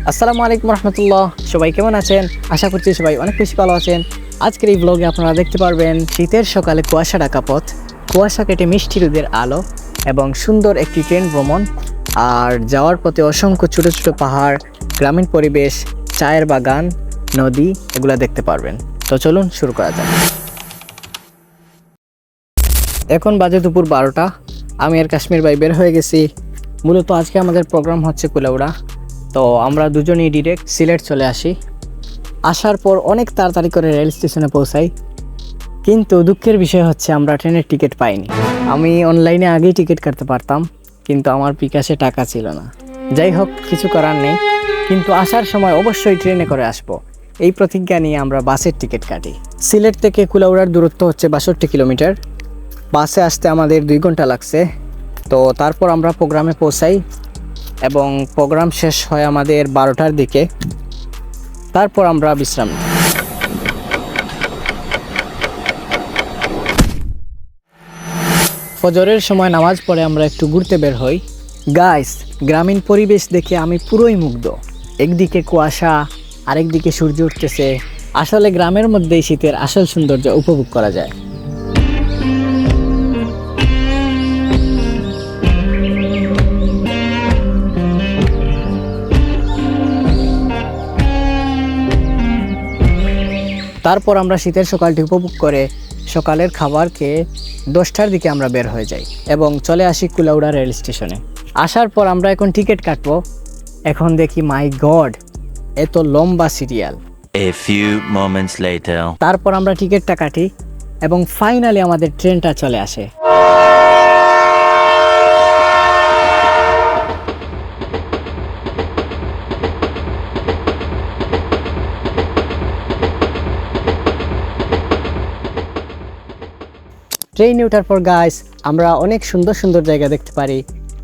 আসসালামু আলাইকুম রহমতুল্লাহ। সবাই কেমন আছেন? আশা করছি সবাই অনেক বেশি ভালো আছেন। আজকের এই ব্লগে আপনারা দেখতে পারবেন শীতের সকালে কুয়াশা ঢাকা পথ, কুয়াশা কেটে মিষ্টি রোদের আলো এবং সুন্দর একটি ট্রেন ভ্রমণ। আর যাওয়ার পথে অসংখ্য ছোট ছোট পাহাড়, গ্রামীণ পরিবেশ, চায়ের বাগান, নদী এগুলা দেখতে পারবেন। তো চলুন শুরু করা যাক। এখন বাজে দুপুর 12টা। আমি আর কাশ্মীর ভাই বের হয়ে গেছি। মূলত আজকে আমাদের প্রোগ্রাম হচ্ছে কুলাউড়া। তো আমরা দুজনেই ডিরেক্ট সিলেট চলে আসি। আসার পর অনেক তাড়াতাড়ি করে রেল স্টেশনে পৌঁছাই, কিন্তু দুঃখের বিষয় হচ্ছে আমরা ট্রেনের টিকিট পাইনি। আমি অনলাইনে আগেই টিকিট কাটতে পারতাম, কিন্তু আমার বিকাশে টাকা ছিল না। যাই হোক, কিছু করার নেই, কিন্তু আসার সময় অবশ্যই ট্রেনে করে আসব, এই প্রতিজ্ঞা নিয়ে আমরা বাসের টিকিট কাটি। সিলেট থেকে কুলাউড়ার দূরত্ব হচ্ছে 62 কিলোমিটার। বাসে আসতে আমাদের 2 ঘন্টা লাগছে। তো তারপর আমরা প্রোগ্রামে পৌঁছাই এবং প্রোগ্রাম শেষ হয় আমাদের 12টার দিকে। তারপর আমরা বিশ্রাম নিই। ফজরের সময় নামাজ পড়ে আমরা একটু ঘুরতে বের হই। গাইস, গ্রামীণ পরিবেশ দেখে আমি পুরোই মুগ্ধ। একদিকে কুয়াশা, আরেকদিকে সূর্য উঠতেছে। আসলে গ্রামের মধ্যেই শীতের আসল সৌন্দর্য উপভোগ করা যায়। তারপর আমরা শীতের সকালটি উপভোগ করে সকালের খাবার খেয়ে 10টার দিকে আমরা বের হয়ে যাই এবং চলে আসি কুলাউড়া রেল স্টেশনে। আসার পর আমরা এখন টিকিট কাটবো। এখন দেখি, মাই গড, এত লম্বা serial. A few moments later. তারপর আমরা টিকিটটা কাটি এবং ফাইনালি আমাদের ট্রেনটা চলে আসে। ট্রেনে ওঠার পর গাইস, আমরা অনেক সুন্দর সুন্দর জায়গা দেখতে পারি।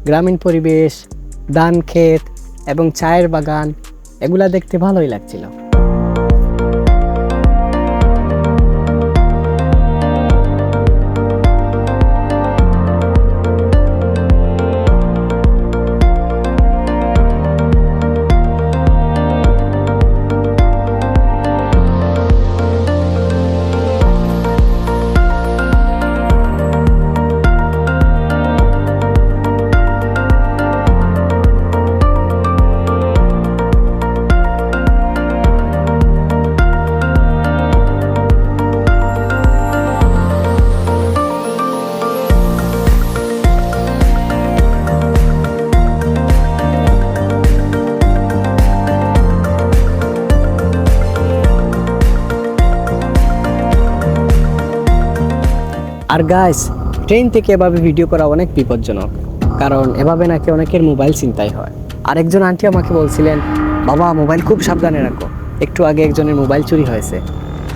গ্রামীণ পরিবেশ, ধান ক্ষেত এবং চায়ের বাগান, এগুলা দেখতে ভালোই লাগছিল। আর গাইস, ট্রেন থেকে এভাবে ভিডিও করা অনেক বিপজ্জনক, কারণ এভাবে নাকি অনেকের মোবাইল ছিনতাই হয়। আরেকজন আন্টি আমাকে বলছিলেন, বাবা মোবাইল খুব সাবধানে রাখো, একটু আগে একজনের মোবাইল চুরি হয়েছে।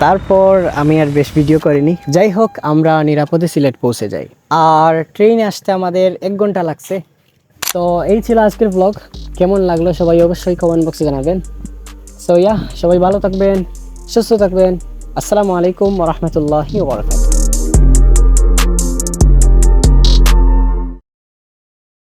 তারপর আমি আর বেশ ভিডিও করিনি। যাই হোক, আমরা নিরাপদে সিলেট পৌঁছে যাই। আর ট্রেনে আসতে আমাদের 1 ঘন্টা লাগছে। তো এই ছিল আজকের ব্লগ। কেমন লাগলো সবাই অবশ্যই কমেন্ট বক্সে জানাবেন। সো সবাই ভালো থাকবেন, সুস্থ থাকবেন। আসসালামু আলাইকুম ওয়া রাহমাতুল্লাহি ওয়া বারাকাতুহু।